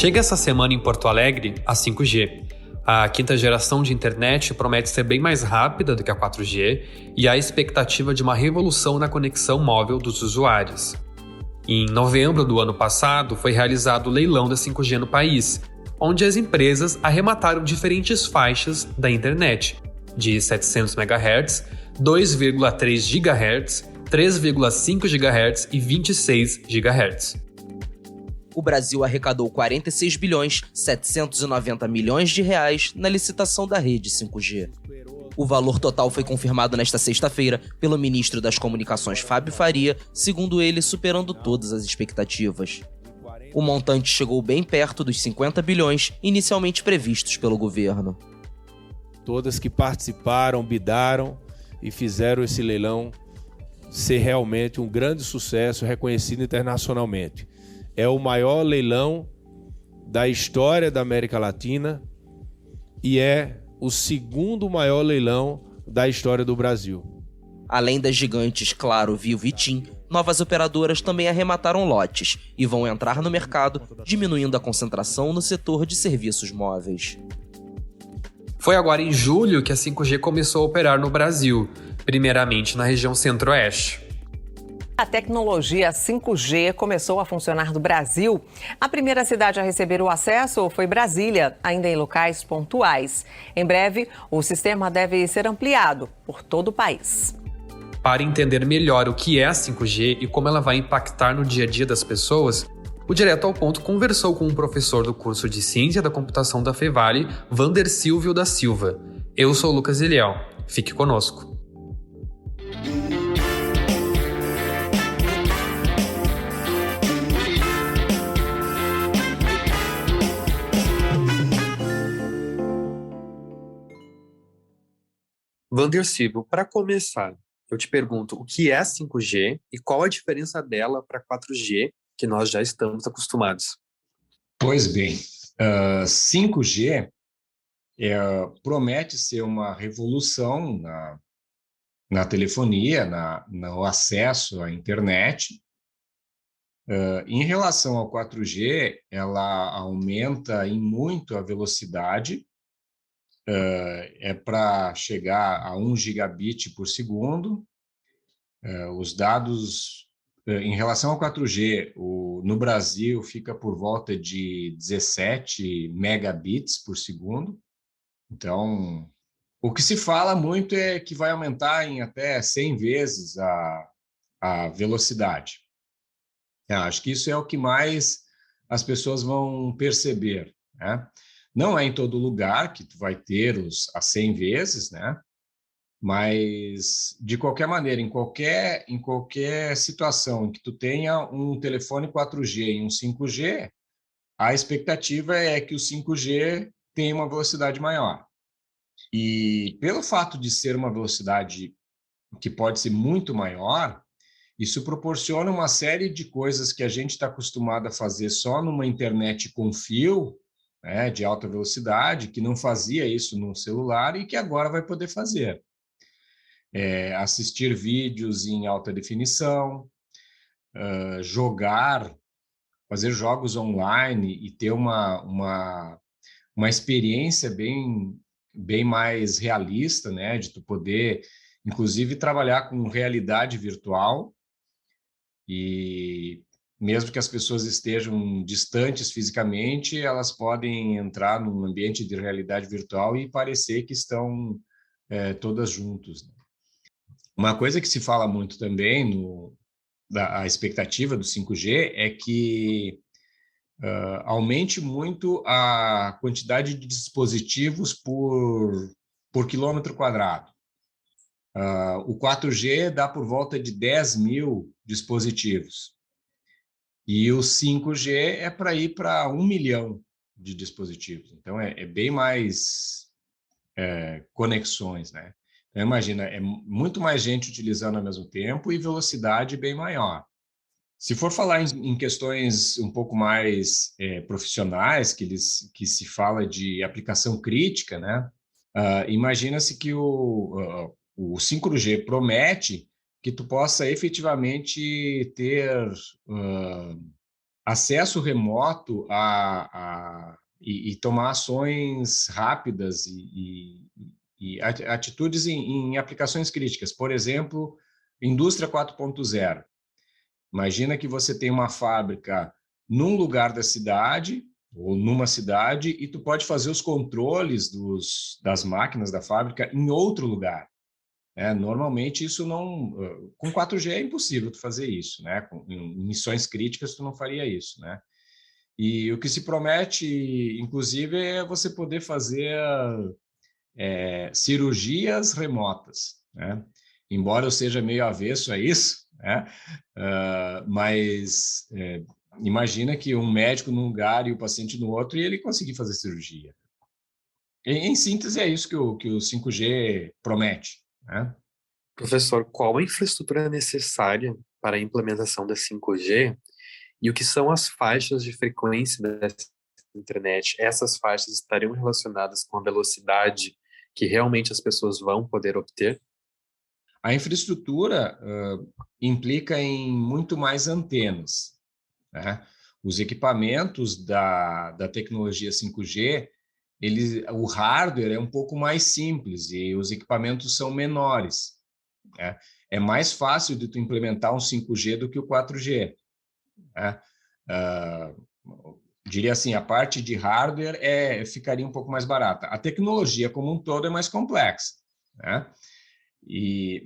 Chega essa semana em Porto Alegre a 5G. A quinta geração de internet promete ser bem mais rápida do que a 4G e há a expectativa de uma revolução na conexão móvel dos usuários. Em novembro do ano passado, foi realizado o leilão da 5G no país, onde as empresas arremataram diferentes faixas da internet, de 700 MHz, 2,3 GHz, 3,5 GHz e 26 GHz. O Brasil arrecadou 46 bilhões 790 milhões de reais na licitação da rede 5G. O valor total foi confirmado nesta sexta-feira pelo ministro das Comunicações Fábio Faria, segundo ele, superando todas as expectativas. O montante chegou bem perto dos 50 bilhões inicialmente previstos pelo governo. Todas que participaram, bidaram e fizeram esse leilão ser realmente um grande sucesso, reconhecido internacionalmente. É o maior leilão da história da América Latina e é o segundo maior leilão da história do Brasil. Além das gigantes Claro, Vivo e TIM, novas operadoras também arremataram lotes e vão entrar no mercado, diminuindo a concentração no setor de serviços móveis. Foi agora em julho que a 5G começou a operar no Brasil, primeiramente na região centro-oeste. A tecnologia 5G começou a funcionar no Brasil. A primeira cidade a receber o acesso foi Brasília, ainda em locais pontuais. Em breve, o sistema deve ser ampliado por todo o país. Para entender melhor o que é a 5G e como ela vai impactar no dia a dia das pessoas, o Direto ao Ponto conversou com um professor do curso de Ciência da Computação da Fevale, Vander Silvio da Silva. Eu sou o Lucas Iliel. Fique conosco. Vander Silvio, para começar, eu te pergunto o que é a 5G e qual a diferença dela para a 4G, que nós já estamos acostumados. Pois bem, 5G promete ser uma revolução na telefonia, no acesso à internet. Em relação ao 4G, ela aumenta em muito a velocidade, é para chegar a 1 gigabit por segundo. Os dados, em relação ao 4G, no Brasil fica por volta de 17 megabits por segundo. Então, o que se fala muito é que vai aumentar em até 100 vezes a velocidade. Acho que isso é o que mais as pessoas vão perceber, né? Não é em todo lugar que tu vai ter a 100 vezes, né? Mas, de qualquer maneira, em qualquer situação em que tu tenha um telefone 4G e um 5G, a expectativa é que o 5G tenha uma velocidade maior. E, pelo fato de ser uma velocidade que pode ser muito maior, isso proporciona uma série de coisas que a gente está acostumado a fazer só numa internet com fio, né, de alta velocidade, que não fazia isso no celular e que agora vai poder fazer. Assistir vídeos em alta definição, fazer jogos online e ter uma experiência bem mais realista, né, de tu poder, inclusive, trabalhar com realidade virtual e mesmo que as pessoas estejam distantes fisicamente, elas podem entrar num ambiente de realidade virtual e parecer que estão todas juntas. Uma coisa que se fala muito também, a expectativa do 5G, é que aumente muito a quantidade de dispositivos por quilômetro quadrado. O 4G dá por volta de 10 mil dispositivos. E o 5G é para ir para 1 milhão de dispositivos. Então, é bem mais conexões, né? Então, imagina, é muito mais gente utilizando ao mesmo tempo e velocidade bem maior. Se for falar em questões um pouco mais profissionais, que se fala de aplicação crítica, né? Imagina-se que o 5G promete que tu possa efetivamente ter acesso remoto e tomar ações rápidas e atitudes em aplicações críticas. Por exemplo, indústria 4.0. Imagina que você tem uma fábrica num lugar da cidade ou numa cidade e tu pode fazer os controles das máquinas da fábrica em outro lugar. Normalmente isso não... Com 4G é impossível tu fazer isso, né? Em missões críticas tu não faria isso, né? E o que se promete, inclusive, é você poder fazer cirurgias remotas, né? Embora eu seja meio avesso a isso, né? Mas imagina que um médico num lugar e o paciente no outro e ele conseguir fazer cirurgia. Em síntese, é isso que o 5G promete, né? Professor, qual a infraestrutura necessária para a implementação da 5G e o que são as faixas de frequência dessa internet? Essas faixas estariam relacionadas com a velocidade que realmente as pessoas vão poder obter? A infraestrutura implica em muito mais antenas, né? Os equipamentos da tecnologia 5G, o hardware é um pouco mais simples e os equipamentos são menores, né? É mais fácil de tu implementar um 5G do que o 4G, né? Diria assim, a parte de hardware ficaria um pouco mais barata. A tecnologia como um todo é mais complexa, né?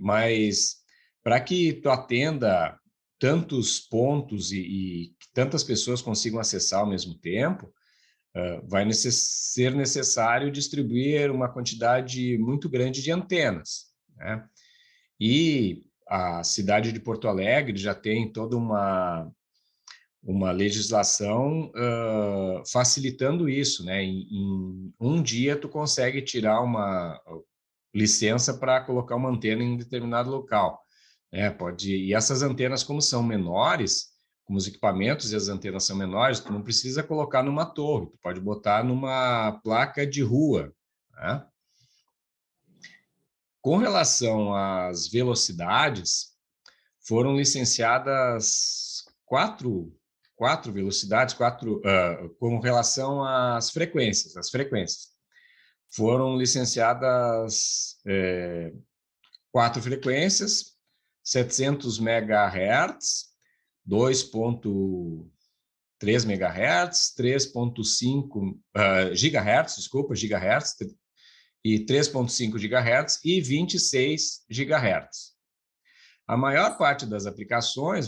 Mas para que tu atenda tantos pontos e tantas pessoas consigam acessar ao mesmo tempo, vai ser necessário distribuir uma quantidade muito grande de antenas, né? E a cidade de Porto Alegre já tem toda uma legislação facilitando isso, né? Em um dia tu consegue tirar uma licença para colocar uma antena em um determinado local, né? E essas antenas, como são menores, como os equipamentos e as antenas são menores, tu não precisa colocar numa torre, tu pode botar numa placa de rua, né? Com relação às velocidades, foram licenciadas quatro velocidades, com relação às frequências. As frequências foram licenciadas 4 frequências, 700 MHz, 2.3 MHz, 3.5 GHz, desculpa, gigahertz, e 3.5 GHz e 26 GHz. A maior parte das aplicações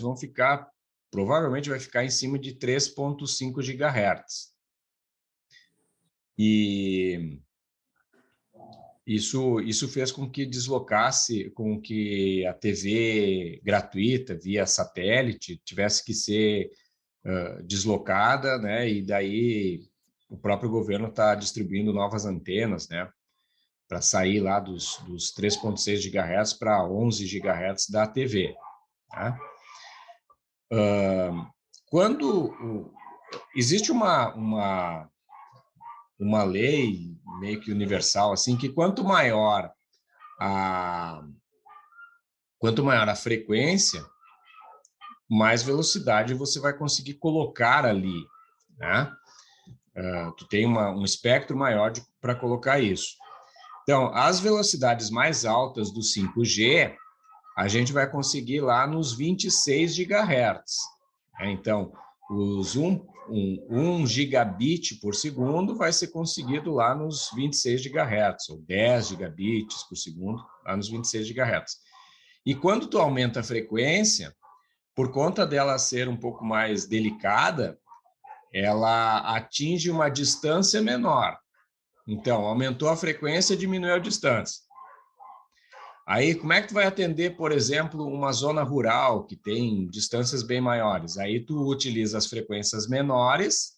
provavelmente vai ficar em cima de 3.5 GHz. E isso fez com que com que a TV gratuita via satélite tivesse que ser deslocada, né? E daí o próprio governo está distribuindo novas antenas, né? Para sair lá dos 3.6 GHz para 11 GHz da TV. Tá? Existe uma lei meio que universal, assim, que quanto maior a frequência, mais velocidade você vai conseguir colocar ali, né? Tu tem um espectro maior para colocar isso. Então, as velocidades mais altas do 5G, a gente vai conseguir lá nos 26 GHz. Então, os 1 gigabit por segundo vai ser conseguido lá nos 26 GHz, ou 10 gigabits por segundo, lá nos 26 GHz. E quando tu aumenta a frequência, por conta dela ser um pouco mais delicada, ela atinge uma distância menor. Então, aumentou a frequência, diminuiu a distância. Aí, como é que tu vai atender, por exemplo, uma zona rural que tem distâncias bem maiores? Aí tu utiliza as frequências menores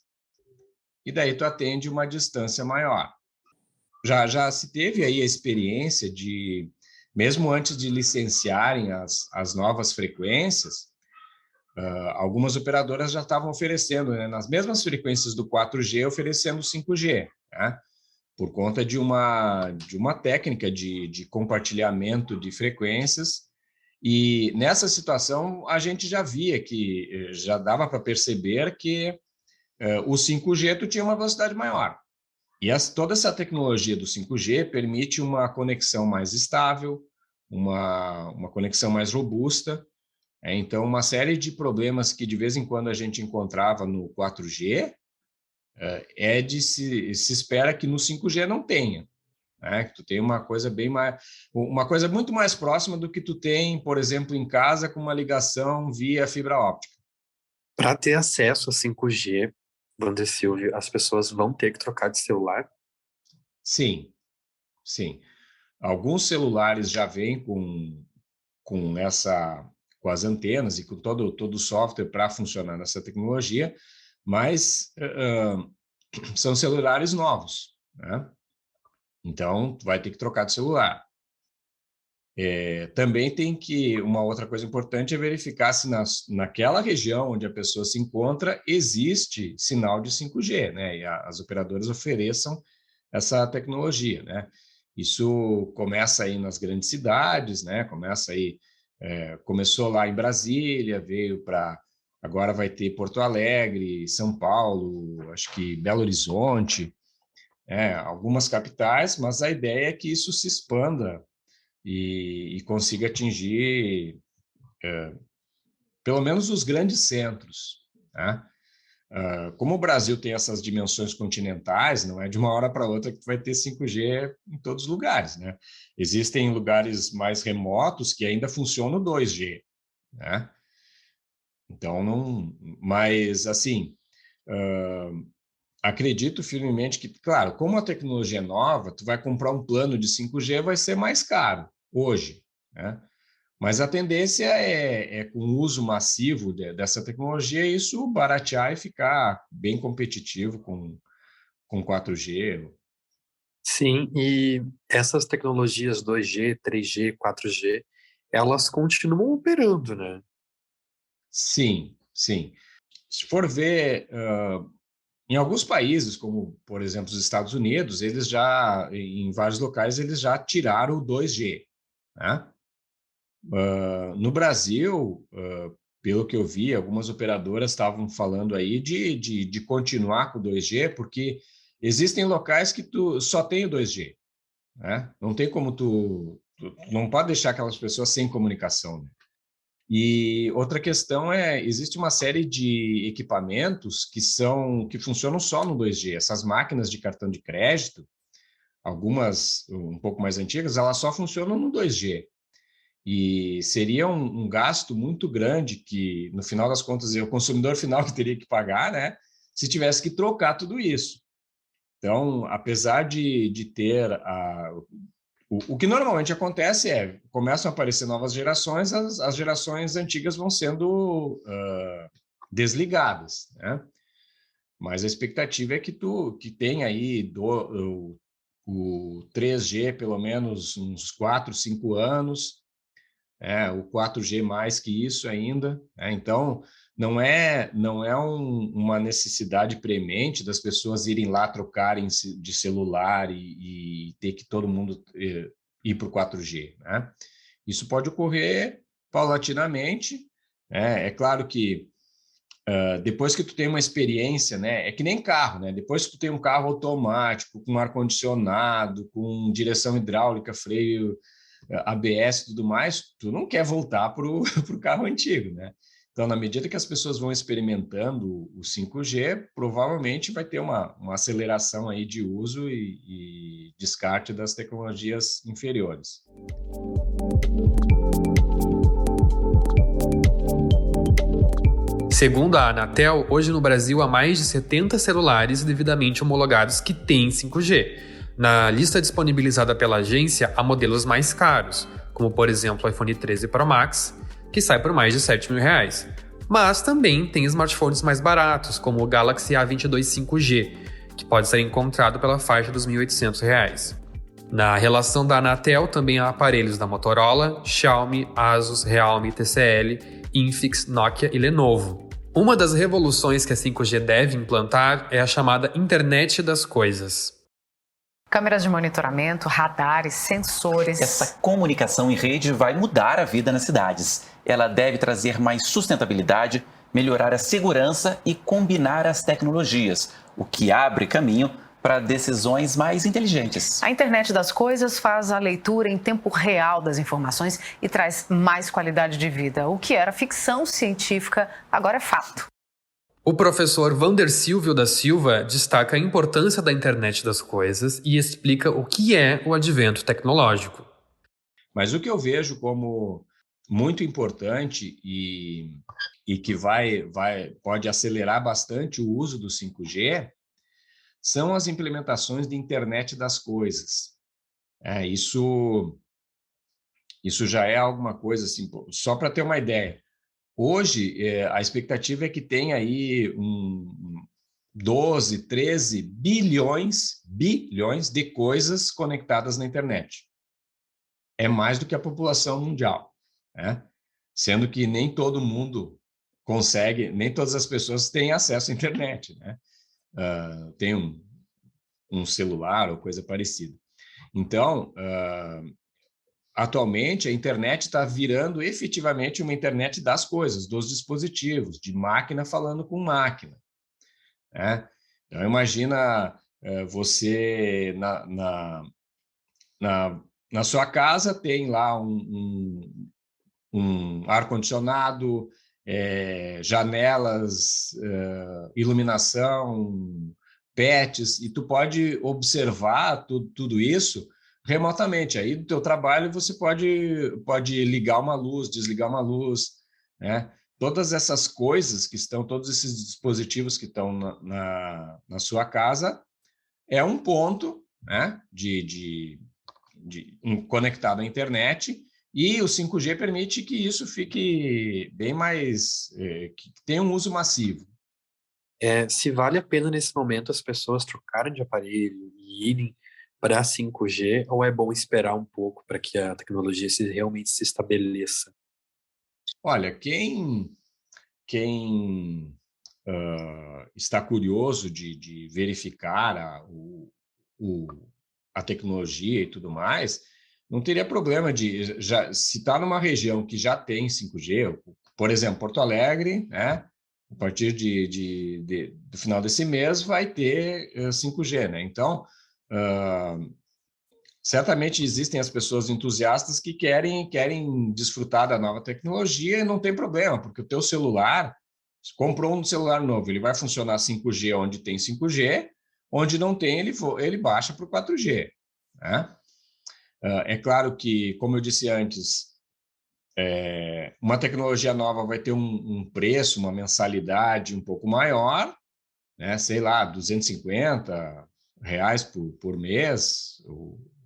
e daí tu atende uma distância maior. Já se teve aí a experiência de, mesmo antes de licenciarem as novas frequências, algumas operadoras já estavam oferecendo, né, nas mesmas frequências do 4G, oferecendo 5G, né? Por conta de uma técnica de compartilhamento de frequências E nessa situação, a gente já via que, já dava para perceber que o 5G tu tinha uma velocidade maior. E toda essa tecnologia do 5G permite uma conexão mais estável, uma conexão mais robusta. Então, uma série de problemas que de vez em quando a gente encontrava no 4G, se espera que no 5G não tenha. Que tu tem uma coisa muito mais próxima do que tu tem, por exemplo, em casa com uma ligação via fibra óptica. Para ter acesso a 5G, Wander Silvio, as pessoas vão ter que trocar de celular? Sim. Alguns celulares já vêm com as antenas e com todo o software para funcionar nessa tecnologia, mas são celulares novos, né? Então, vai ter que trocar de celular. Também uma outra coisa importante é verificar se naquela região onde a pessoa se encontra existe sinal de 5G, né? E as operadoras ofereçam essa tecnologia, né? Isso começa aí nas grandes cidades, né? Começou lá em Brasília, agora vai ter Porto Alegre, São Paulo, acho que Belo Horizonte, algumas capitais, mas a ideia é que isso se expanda e consiga atingir pelo menos os grandes centros, né? Como o Brasil tem essas dimensões continentais, não é de uma hora para outra que vai ter 5G em todos os lugares, né? Existem lugares mais remotos que ainda funciona o 2G, né? Então, mas assim, acredito firmemente que, claro, como a tecnologia é nova, tu vai comprar um plano de 5G, vai ser mais caro hoje, né? Mas a tendência com o uso massivo dessa tecnologia, isso baratear e ficar bem competitivo com 4G. Sim, e essas tecnologias 2G, 3G, 4G, elas continuam operando, né? Sim. Se for ver, em alguns países, como, por exemplo, os Estados Unidos, em vários locais, eles já tiraram o 2G, né? No Brasil, pelo que eu vi, algumas operadoras estavam falando aí de continuar com o 2G, porque existem locais que tu só tem o 2G, né? Não tem como tu não pode deixar aquelas pessoas sem comunicação, né? E outra questão existe uma série de equipamentos que funcionam só no 2G. Essas máquinas de cartão de crédito, algumas um pouco mais antigas, elas só funcionam no 2G. E seria um gasto muito grande que, no final das contas, é o consumidor final que teria que pagar, né? Se tivesse que trocar tudo isso. Então, apesar de ter o que normalmente acontece começam a aparecer novas gerações, as gerações antigas vão sendo desligadas, né? Mas a expectativa é que tenha aí o 3G pelo menos uns 4, 5 anos, o 4G mais que isso ainda, né? Então, não é uma necessidade premente das pessoas irem lá trocarem de celular e ter que todo mundo ir para o 4G, né? Isso pode ocorrer paulatinamente, né? É claro que depois que tu tem uma experiência, né? É que nem carro, né? Depois que tu tem um carro automático, com ar-condicionado, com direção hidráulica, freio ABS e tudo mais, tu não quer voltar para o carro antigo, né? Então, na medida que as pessoas vão experimentando o 5G, provavelmente vai ter uma aceleração aí de uso e descarte das tecnologias inferiores. Segundo a Anatel, hoje no Brasil há mais de 70 celulares devidamente homologados que têm 5G. Na lista disponibilizada pela agência, há modelos mais caros, como por exemplo o iPhone 13 Pro Max, que sai por mais de R$7.000. Mas também tem smartphones mais baratos, como o Galaxy A22 5G, que pode ser encontrado pela faixa dos R$1.800. Na relação da Anatel, também há aparelhos da Motorola, Xiaomi, Asus, Realme, TCL, Infinix, Nokia e Lenovo. Uma das revoluções que a 5G deve implantar é a chamada Internet das Coisas. Câmeras de monitoramento, radares, sensores. Essa comunicação em rede vai mudar a vida nas cidades. Ela deve trazer mais sustentabilidade, melhorar a segurança e combinar as tecnologias, o que abre caminho para decisões mais inteligentes. A internet das coisas faz a leitura em tempo real das informações e traz mais qualidade de vida. O que era ficção científica agora é fato. O professor Vander Silvio da Silva destaca a importância da internet das coisas e explica o que é o advento tecnológico. Mas o que eu vejo como muito importante e que pode acelerar bastante o uso do 5G são as implementações de internet das coisas. Isso já é alguma coisa assim, só para ter uma ideia. Hoje, a expectativa é que tenha aí 12, 13 bilhões de coisas conectadas na internet. É mais do que a população mundial, né? Sendo que nem todo mundo consegue, nem todas as pessoas têm acesso à internet, né? Tem um celular ou coisa parecida. Então, atualmente, a internet está virando efetivamente uma internet das coisas, dos dispositivos, de máquina falando com máquina, né? Então, imagina você na sua casa tem lá um ar-condicionado, janelas, iluminação, pets, e tu pode observar tudo isso remotamente. Aí do teu trabalho você pode ligar uma luz, desligar uma luz, né? Todas essas coisas que estão, todos esses dispositivos que estão na sua casa é um ponto, né, conectado à internet, e o 5G permite que isso fique bem mais, que tenha um uso massivo. Se vale a pena nesse momento as pessoas trocarem de aparelho e irem para 5G, ou é bom esperar um pouco para que a tecnologia realmente se estabeleça? Olha, quem está curioso de verificar a tecnologia e tudo mais, não teria problema se está numa região que já tem 5G, por exemplo, Porto Alegre, né? A partir do final desse mês vai ter 5G, né? Então, certamente existem as pessoas entusiastas que querem desfrutar da nova tecnologia, e não tem problema, porque o teu celular, se comprou um celular novo, ele vai funcionar 5G onde tem 5G, onde não tem, ele baixa para o 4G, né? É claro que, como eu disse antes, uma tecnologia nova vai ter um preço, uma mensalidade um pouco maior, né? Sei lá, R$250 por mês,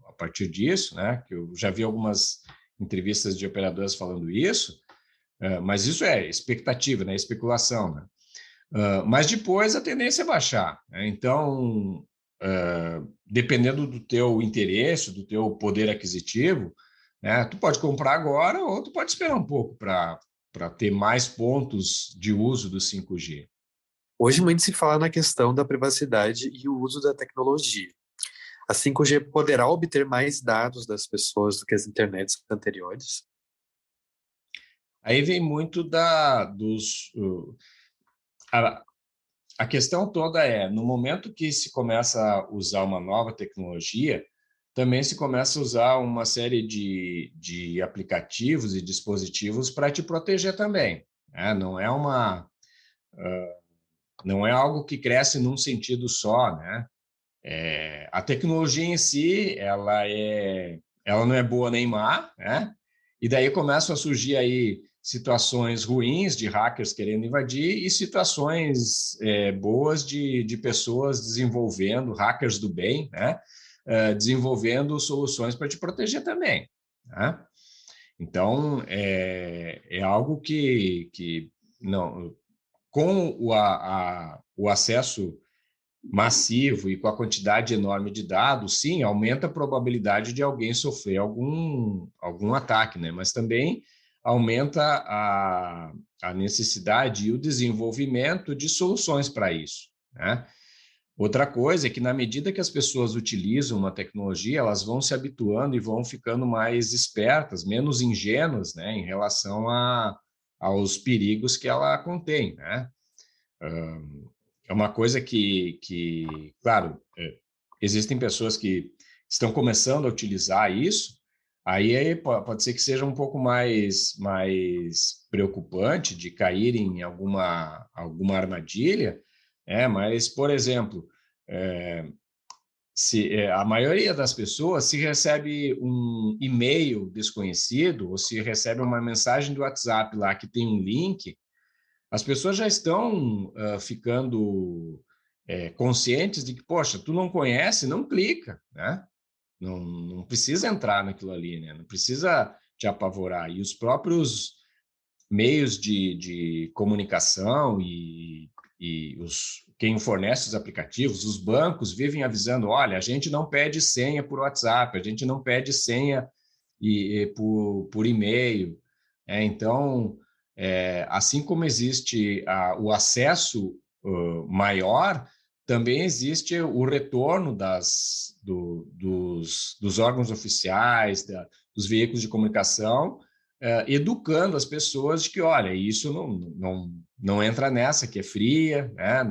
a partir disso, né? Que eu já vi algumas entrevistas de operadoras falando isso, mas isso é expectativa, né? Especulação, né? Mas depois a tendência é baixar, né? Então, dependendo do teu interesse, do teu poder aquisitivo, né? Tu pode comprar agora ou tu pode esperar um pouco para ter mais pontos de uso do 5G. Hoje muito se fala na questão da privacidade e o uso da tecnologia. A 5G poderá obter mais dados das pessoas do que as internets anteriores? Aí vem muito a questão toda no momento que se começa a usar uma nova tecnologia, também se começa a usar uma série de aplicativos e dispositivos para te proteger também, né? Não é algo que cresce num sentido só, né? A tecnologia em si, ela não é boa nem má, né? E daí começam a surgir aí situações ruins de hackers querendo invadir e situações boas de pessoas desenvolvendo, hackers do bem, né? Desenvolvendo soluções para te proteger também, né? Então, é algo que não, com o acesso massivo e com a quantidade enorme de dados, sim, aumenta a probabilidade de alguém sofrer algum ataque, né? Mas também aumenta a necessidade e o desenvolvimento de soluções para isso, né? Outra coisa é que, na medida que as pessoas utilizam uma tecnologia, elas vão se habituando e vão ficando mais espertas, menos ingênuas, né, em relação aos perigos que ela contém, né? É uma coisa que claro, existem pessoas que estão começando a utilizar isso, aí pode ser que seja um pouco mais preocupante de cair em alguma armadilha, mas, por exemplo, a maioria das pessoas, se recebe um e-mail desconhecido ou se recebe uma mensagem do WhatsApp lá que tem um link, as pessoas já estão ficando conscientes de que, poxa, tu não conhece, não clica, né? Não precisa entrar naquilo ali, né? Não precisa te apavorar. E os próprios meios de comunicação e quem fornece os aplicativos, os bancos vivem avisando, olha, a gente não pede senha por WhatsApp, a gente não pede senha por e-mail. Então, assim como existe o acesso maior, também existe o retorno dos órgãos oficiais, dos veículos de comunicação, educando as pessoas de que, olha, isso não entra nessa, que é fria, né?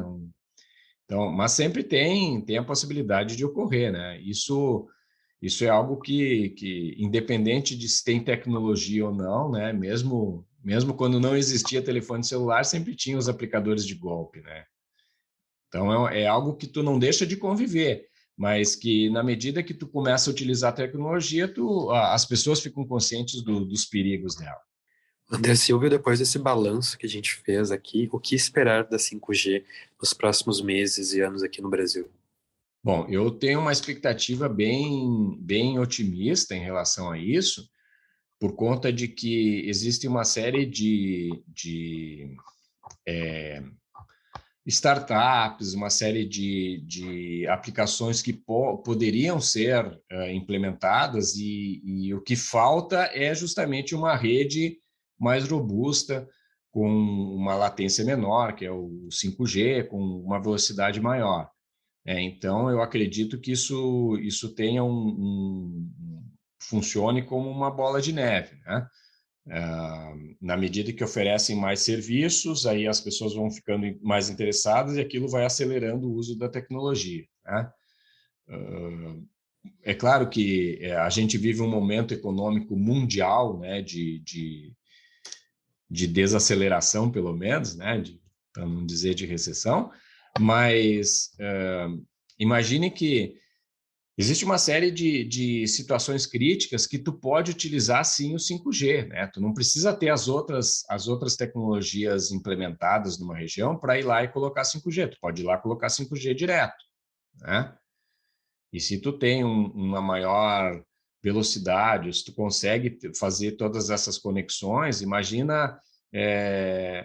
Então, mas sempre tem a possibilidade de ocorrer, né? Isso é algo que independente de se tem tecnologia ou não, né? Mesmo quando não existia telefone celular, sempre tinha os aplicadores de golpe, né? Então, é algo que tu não deixa de conviver, mas que na medida que tu começa a utilizar a tecnologia, as pessoas ficam conscientes dos perigos dela. André Silva, depois desse balanço que a gente fez aqui, o que esperar da 5G nos próximos meses e anos aqui no Brasil? Bom, eu tenho uma expectativa bem otimista em relação a isso, por conta de que existe uma série de startups, uma série de aplicações que poderiam ser implementadas e o que falta é justamente uma rede mais robusta, com uma latência menor, que é o 5G, com uma velocidade maior. Então, eu acredito que isso tenha funcione como uma bola de neve, né? Na medida que oferecem mais serviços, aí as pessoas vão ficando mais interessadas e aquilo vai acelerando o uso da tecnologia, né? É claro que a gente vive um momento econômico mundial, né, de desaceleração, pelo menos, né, para não dizer de recessão, mas imagine que existe uma série de situações críticas que tu pode utilizar, sim, o 5G, né? Tu não precisa ter as outras tecnologias implementadas numa região para ir lá e colocar 5G. Tu pode ir lá e colocar 5G direto, né? E se tu tem uma maior velocidade, se tu consegue fazer todas essas conexões, imagina,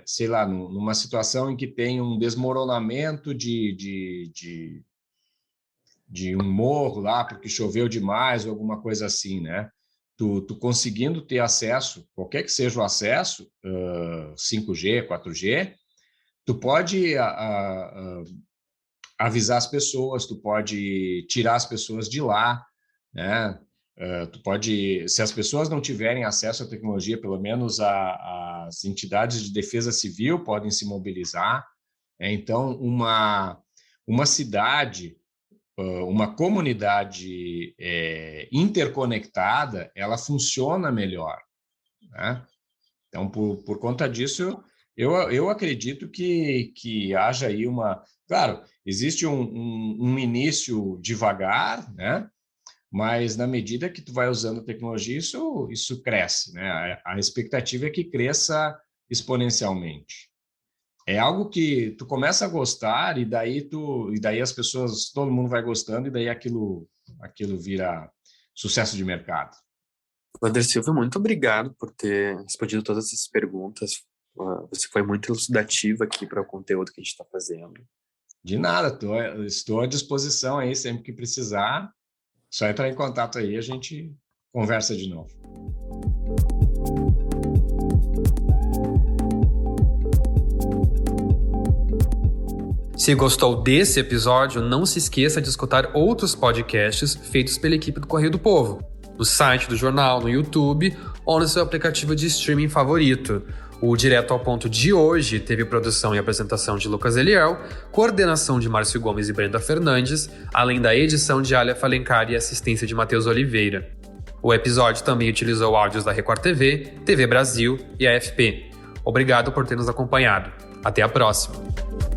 sei lá, numa situação em que tem um desmoronamento de um morro lá porque choveu demais ou alguma coisa assim, né? Tu conseguindo ter acesso, qualquer que seja o acesso, 5G, 4G, tu pode avisar as pessoas, tu pode tirar as pessoas de lá, né? Tu pode, se as pessoas não tiverem acesso à tecnologia, pelo menos as entidades de defesa civil podem se mobilizar. Então, uma cidade, uma comunidade interconectada, ela funciona melhor, né? Então, por conta disso, eu acredito que haja aí Claro, existe um início devagar, né? Mas na medida que tu vai usando a tecnologia, isso cresce, né? A expectativa é que cresça exponencialmente. É algo que tu começa a gostar e daí as pessoas, todo mundo vai gostando e daí aquilo vira sucesso de mercado. André Silva, muito obrigado por ter respondido todas essas perguntas. Você foi muito elucidativo aqui para o conteúdo que a gente está fazendo. De nada, estou à disposição aí sempre que precisar. Só entrar em contato aí, a gente conversa de novo. Se gostou desse episódio, não se esqueça de escutar outros podcasts feitos pela equipe do Correio do Povo, no site do jornal, no YouTube ou no seu aplicativo de streaming favorito. O Direto ao Ponto de hoje teve produção e apresentação de Lucas Eliel, coordenação de Márcio Gomes e Brenda Fernandes, além da edição de Alia Falencari e assistência de Matheus Oliveira. O episódio também utilizou áudios da Record TV, TV Brasil e AFP. Obrigado por ter nos acompanhado. Até a próxima!